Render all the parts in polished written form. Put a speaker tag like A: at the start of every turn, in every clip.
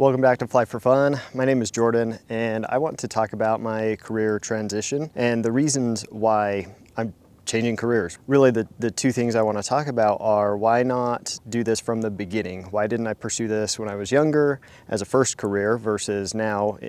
A: Welcome back to Fly for Fun. My name is Jordan and I want to talk about my career transition and the reasons why I'm changing careers. Really the two things I want to talk about are why not do this from the beginning? Why didn't I pursue this when I was younger as a first career versus now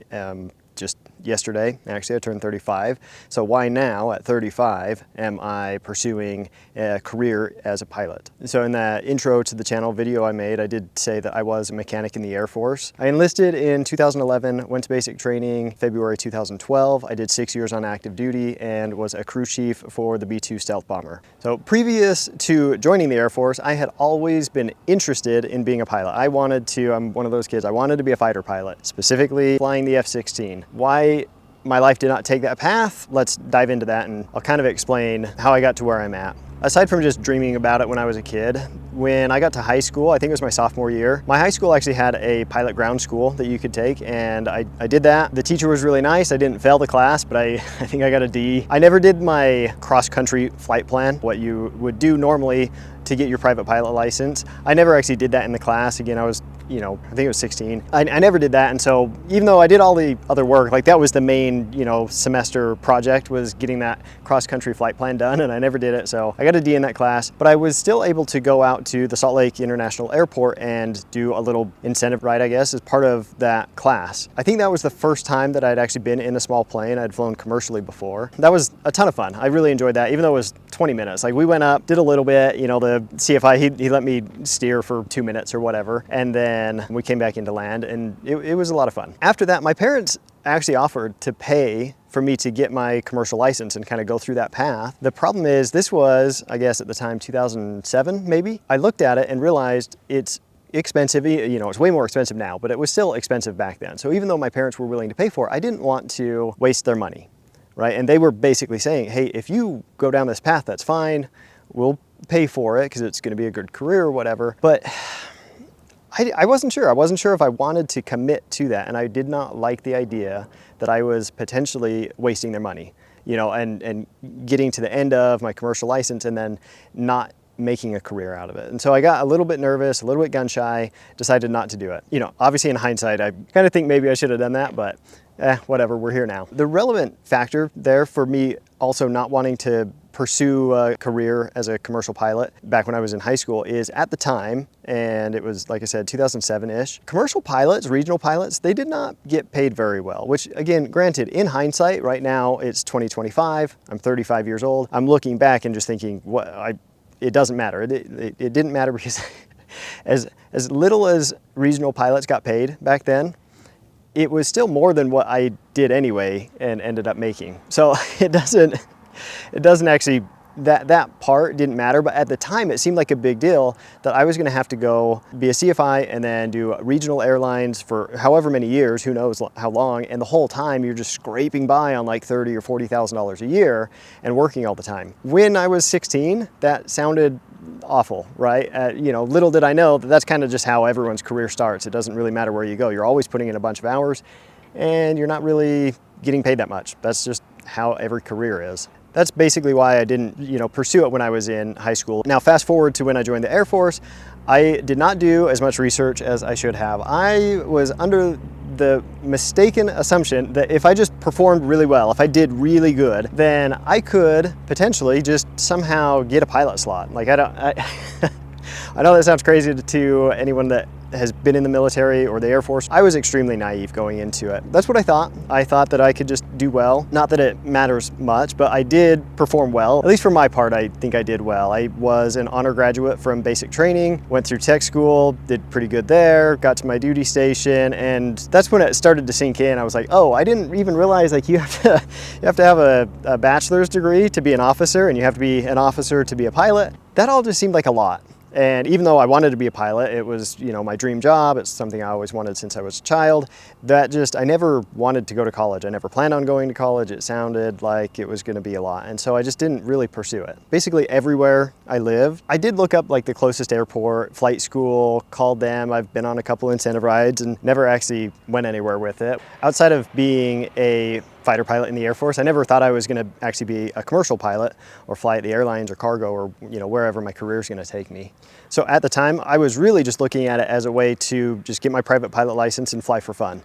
A: just yesterday, actually I turned 35. So why now at 35 am I pursuing a career as a pilot? So in that intro to the channel video I made, I did say that I was a mechanic in the Air Force. I enlisted in 2011, went to basic training February 2012. I did 6 years on active duty and was a crew chief for the B-2 stealth bomber. So previous to joining the Air Force, I had always been interested in being a pilot. I'm one of those kids, I wanted to be a fighter pilot, specifically flying the F-16. Why my life did not take that path, let's dive into that and I'll kind of explain how I got to where I'm at. Aside from just dreaming about it when I was a kid, when I got to high school, I think it was my sophomore year, my high school actually had a pilot ground school that you could take, and I did that. The teacher was really nice. I didn't fail the class, but I think I got a D. I never did my cross-country flight plan, what you would do normally to get your private pilot license. I never actually did that in the class. Again, I was, I think it was 16. I never did that, and so even though I did all the other work, like that was the main, semester project, was getting that cross-country flight plan done, and I never did it, so I got a D in that class. But I was still able to go out to the Salt Lake International Airport and do a little incentive ride, I guess, as part of that class. I think that was the first time that I'd actually been in a small plane. I'd flown commercially before. That was a ton of fun. I really enjoyed that, even though it was 20 minutes. Like we went up, did a little bit, the CFI, he let me steer for 2 minutes or whatever, and then we came back into land, and it was a lot of fun. After that, my parents actually offered to pay for me to get my commercial license and kind of go through that path. The problem is, this was, I guess at the time, 2007 maybe. I looked at it and realized it's expensive. It's way more expensive now, but it was still expensive back then. So even though my parents were willing to pay for it, I didn't want to waste their money, right? And they were basically saying, hey, if you go down this path, that's fine. We'll pay for it because it's going to be a good career or whatever. But I wasn't sure. I wasn't sure if I wanted to commit to that, and I did not like the idea that I was potentially wasting their money, and getting to the end of my commercial license and then not making a career out of it. And so I got a little bit nervous, a little bit gun shy, decided not to do it. Obviously in hindsight, I kind of think maybe I should have done that, but whatever, we're here now. The relevant factor there for me also not wanting to pursue a career as a commercial pilot back when I was in high school is, at the time, and it was, like I said, 2007-ish, commercial pilots, regional pilots, they did not get paid very well, which again, granted, in hindsight, right now it's 2025, I'm 35 years old. I'm looking back and just thinking, it doesn't matter. It didn't matter because as little as regional pilots got paid back then, it was still more than what I did anyway and ended up making. So it doesn't actually, that part didn't matter, but at the time it seemed like a big deal that I was gonna have to go be a CFI and then do regional airlines for however many years, who knows how long, and the whole time you're just scraping by on like $30,000 or $40,000 a year and working all the time. When I was 16, that sounded awful, right? Little did I know that that's kind of just how everyone's career starts. It doesn't really matter where you go. You're always putting in a bunch of hours and you're not really getting paid that much. That's just how every career is. That's basically why I didn't, pursue it when I was in high school. Now, fast forward to when I joined the Air Force, I did not do as much research as I should have. I was under the mistaken assumption that if I just performed really well, if I did really good, then I could potentially just somehow get a pilot slot. Like I know that sounds crazy to anyone that has been in the military or the Air Force. I was extremely naive going into it. That's what I thought. I thought that I could just do well. Not that it matters much, but I did perform well. At least for my part, I think I did well. I was an honor graduate from basic training, went through tech school, did pretty good there, got to my duty station, and that's when it started to sink in. I was like, oh, I didn't even realize like you have to have a bachelor's degree to be an officer, and you have to be an officer to be a pilot. That all just seemed like a lot. And even though I wanted to be a pilot, it was, my dream job. It's something I always wanted since I was a child. I never wanted to go to college. I never planned on going to college. It sounded like it was going to be a lot. And so I just didn't really pursue it. Basically everywhere I lived, I did look up like the closest airport, flight school, called them. I've been on a couple incentive rides and never actually went anywhere with it. Outside of being a fighter pilot in the Air Force. I never thought I was going to actually be a commercial pilot or fly at the airlines or cargo or wherever my career is going to take me. So at the time, I was really just looking at it as a way to just get my private pilot license and fly for fun,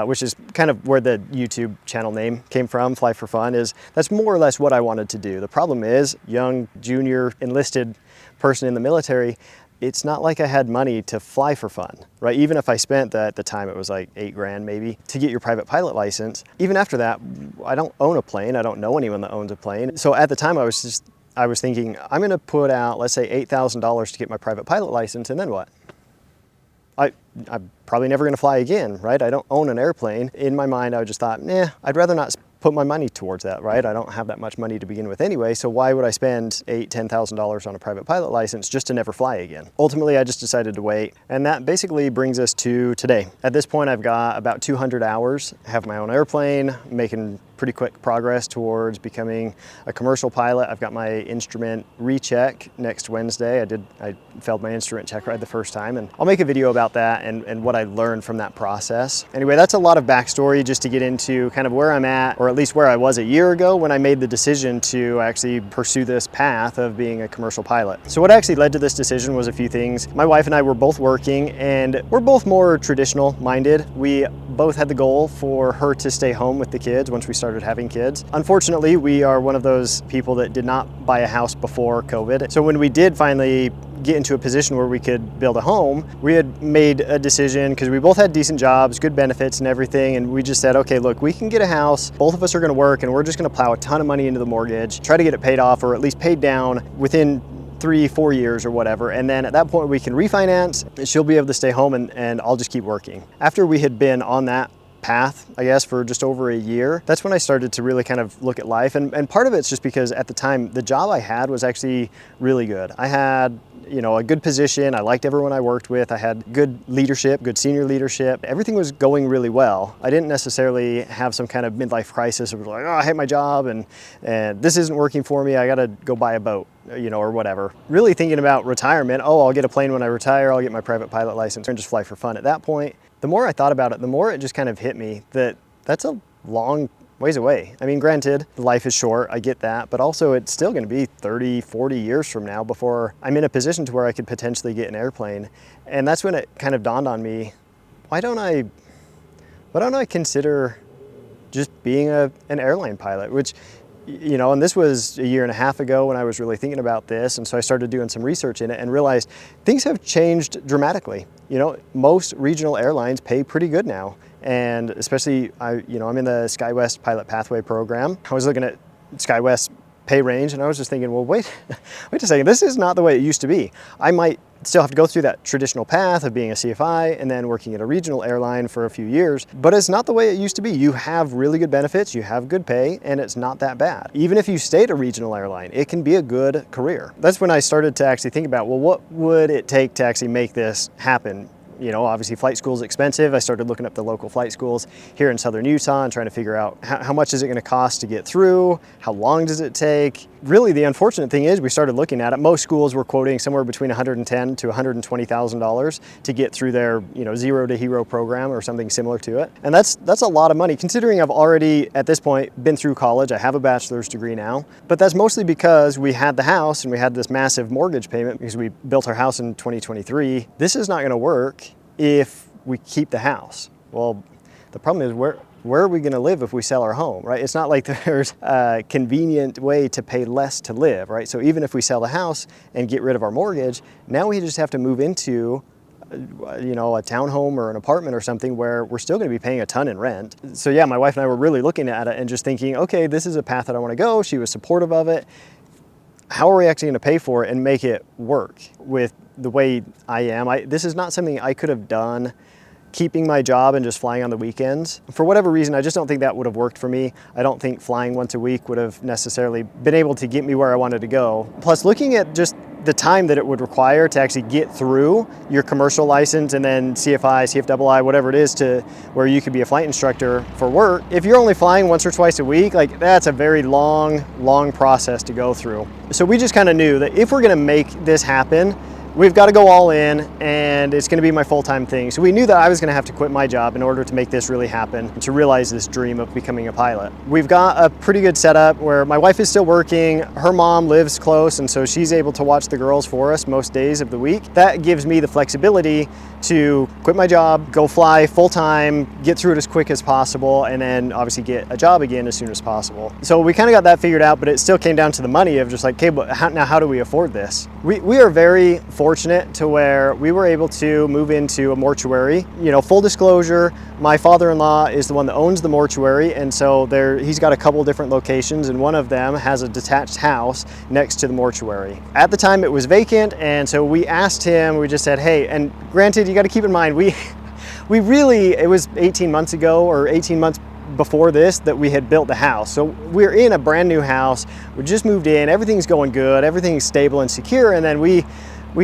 A: which is kind of where the YouTube channel name came from. Fly for fun that's more or less what I wanted to do. The problem is, young junior enlisted person in the military, it's not like I had money to fly for fun, right? Even if I spent at the time, it was like $8 grand maybe to get your private pilot license. Even after that, I don't own a plane. I don't know anyone that owns a plane. So at the time I was thinking, I'm gonna put out, let's say $8,000 to get my private pilot license, and then what? I'm probably never gonna fly again, right? I don't own an airplane. In my mind, I just thought, I'd rather not put my money towards that, right? I don't have that much money to begin with anyway, so why would I spend $8,000, $10,000 on a private pilot license just to never fly again? Ultimately, I just decided to wait, and that basically brings us to today. At this point, I've got about 200 hours, have my own airplane, making pretty quick progress towards becoming a commercial pilot. I've got my instrument recheck next Wednesday. I failed my instrument check ride the first time, and I'll make a video about that and what I learned from that process. Anyway, that's a lot of backstory just to get into kind of where I'm at, or at least where I was a year ago when I made the decision to actually pursue this path of being a commercial pilot. So what actually led to this decision was a few things. My wife and I were both working, and we're both more traditional minded. We both had the goal for her to stay home with the kids once we started having kids. Unfortunately, we are one of those people that did not buy a house before COVID. So when we did finally get into a position where we could build a home, we had made a decision, because we both had decent jobs, good benefits and everything, and we just said, okay, look, we can get a house, both of us are gonna work, and we're just gonna plow a ton of money into the mortgage, try to get it paid off, or at least paid down within 3-4 years or whatever, and then at that point we can refinance, she'll be able to stay home, and I'll just keep working. After we had been on that path, I guess, for just over a year, that's when I started to really kind of look at life. And part of it's just because at the time, the job I had was actually really good. I had, a good position. I liked everyone I worked with. I had good leadership, good senior leadership. Everything was going really well. I didn't necessarily have some kind of midlife crisis of like, oh, I hate my job and this isn't working for me. I got to go buy a boat, or whatever. Really thinking about retirement. Oh, I'll get a plane when I retire. I'll get my private pilot license and just fly for fun at that point. The more I thought about it, the more it just kind of hit me that that's a long ways away. I mean, granted, life is short, I get that, but also it's still gonna be 30, 40 years from now before I'm in a position to where I could potentially get an airplane. And that's when it kind of dawned on me, why don't I consider just being an airline pilot, which, and this was a year and a half ago when I was really thinking about this. And so I started doing some research in it and realized things have changed dramatically. Most regional airlines pay pretty good now. And especially, I'm in the SkyWest Pilot Pathway program. I was looking at SkyWest pay range and I was just thinking, well, wait a second, this is not the way it used to be. I might still have to go through that traditional path of being a CFI and then working at a regional airline for a few years, but it's not the way it used to be. You have really good benefits, you have good pay, and it's not that bad. Even if you stay at a regional airline, it can be a good career. That's when I started to actually think about, well, what would it take to actually make this happen? Obviously flight school is expensive. I started looking up the local flight schools here in Southern Utah and trying to figure out how much is it going to cost to get through? How long does it take? Really, the unfortunate thing is we started looking at it. Most schools were quoting somewhere between $110,000 to $120,000 to get through their, zero to hero program or something similar to it. And that's a lot of money considering I've already at this point been through college. I have a bachelor's degree now, but that's mostly because we had the house and we had this massive mortgage payment because we built our house in 2023. This is not going to work if we keep the house. Well, the problem is where are we going to live if we sell our home, right? It's not like there's a convenient way to pay less to live, right? So even if we sell the house and get rid of our mortgage, now we just have to move into a townhome or an apartment or something where we're still going to be paying a ton in rent. So yeah, my wife and I were really looking at it and just thinking, okay, this is a path that I want to go. She was supportive of it. How are we actually going to pay for it and make it work with the way I am? This is not something I could have done keeping my job and just flying on the weekends. For whatever reason, I just don't think that would have worked for me. I don't think flying once a week would have necessarily been able to get me where I wanted to go. Plus, looking at just the time that it would require to actually get through your commercial license and then CFI, CFII, whatever it is, to where you could be a flight instructor for work. If you're only flying once or twice a week, that's a very long process to go through. So we just kind of knew that if we're gonna make this happen, we've got to go all in, and it's going to be my full-time thing. So we knew that I was going to have to quit my job in order to make this really happen, to realize this dream of becoming a pilot. We've got a pretty good setup where my wife is still working, her mom lives close, and so she's able to watch the girls for us most days of the week. That gives me the flexibility to quit my job, go fly full-time, get through it as quick as possible, and then obviously get a job again as soon as possible. So we kind of got that figured out, but it still came down to the money of just like, okay, but how do we afford this? We are very fortunate to where we were able to move into a mortuary. You know, full disclosure, my father-in-law is the one that owns the mortuary, and so he's got a couple different locations, and one of them has a detached house next to the mortuary. At the time it was vacant, and so we asked him, we just said, hey, and granted, you got to keep in mind, it was 18 months ago or 18 months before this that we had built the house. So we're in a brand new house, we just moved in, everything's going good, everything's stable and secure, and then we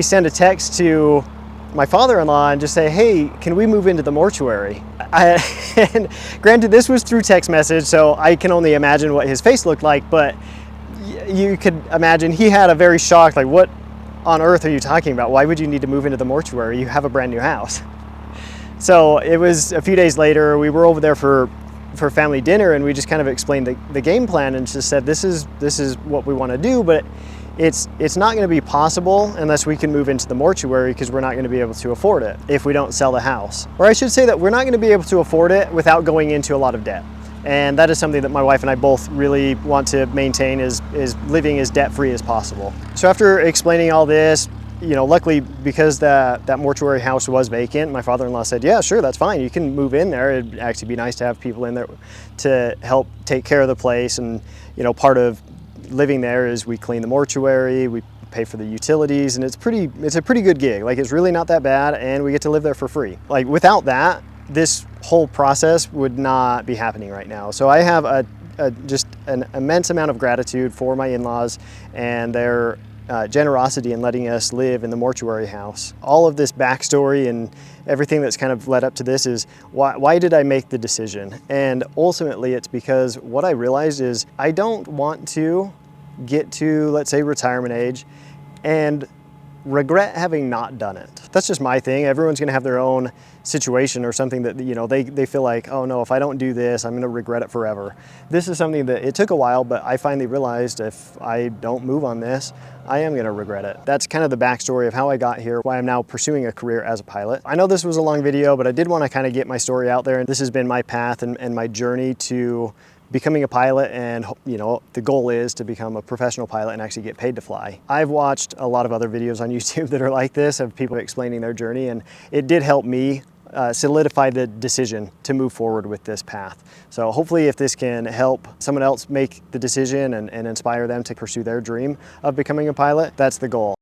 A: send a text to my father-in-law and just say, hey, can we move into the mortuary? And granted, this was through text message, so I can only imagine what his face looked like, but you could imagine he had a very shocked, like, what on earth are you talking about? Why would you need to move into the mortuary? You have a brand new house. So it was a few days later, we were over there for family dinner, and we just kind of explained the game plan and just said, this is what we want to do, but it's not going to be possible unless we can move into the mortuary, because we're not going to be able to afford it if we don't sell the house. Or I should say that we're not going to be able to afford it without going into a lot of debt. And that is something that my wife and I both really want to maintain, is living as debt-free as possible. So after explaining all this, you know, luckily, because that mortuary house was vacant, my father-in-law said, yeah, sure, that's fine. You can move in there. It'd actually be nice to have people in there to help take care of the place. And, you know, part of living there is we clean the mortuary, we pay for the utilities, and it's a pretty good gig. Like, it's really not that bad, and we get to live there for free. Like, without that, this whole process would not be happening right now. So I have just an immense amount of gratitude for my in-laws and their generosity in letting us live in the mortuary house. All of this backstory and everything that's kind of led up to this is why did I make the decision? And ultimately it's because what I realized is I don't want to get to, let's say, retirement age and regret having not done it. That's just my thing. Everyone's gonna have their own situation or something that, you know, they feel like, oh no, if I don't do this, I'm gonna regret it forever. This is something that it took a while, but I finally realized if I don't move on this, I am gonna regret it. That's kind of the backstory of how I got here, why I'm now pursuing a career as a pilot. I know this was a long video, but I did wanna kind of get my story out there. This has been my path and my journey to becoming a pilot, and you know, the goal is to become a professional pilot and actually get paid to fly. I've watched a lot of other videos on YouTube that are like this, of people explaining their journey, and it did help me solidify the decision to move forward with this path. So hopefully if this can help someone else make the decision and inspire them to pursue their dream of becoming a pilot, that's the goal.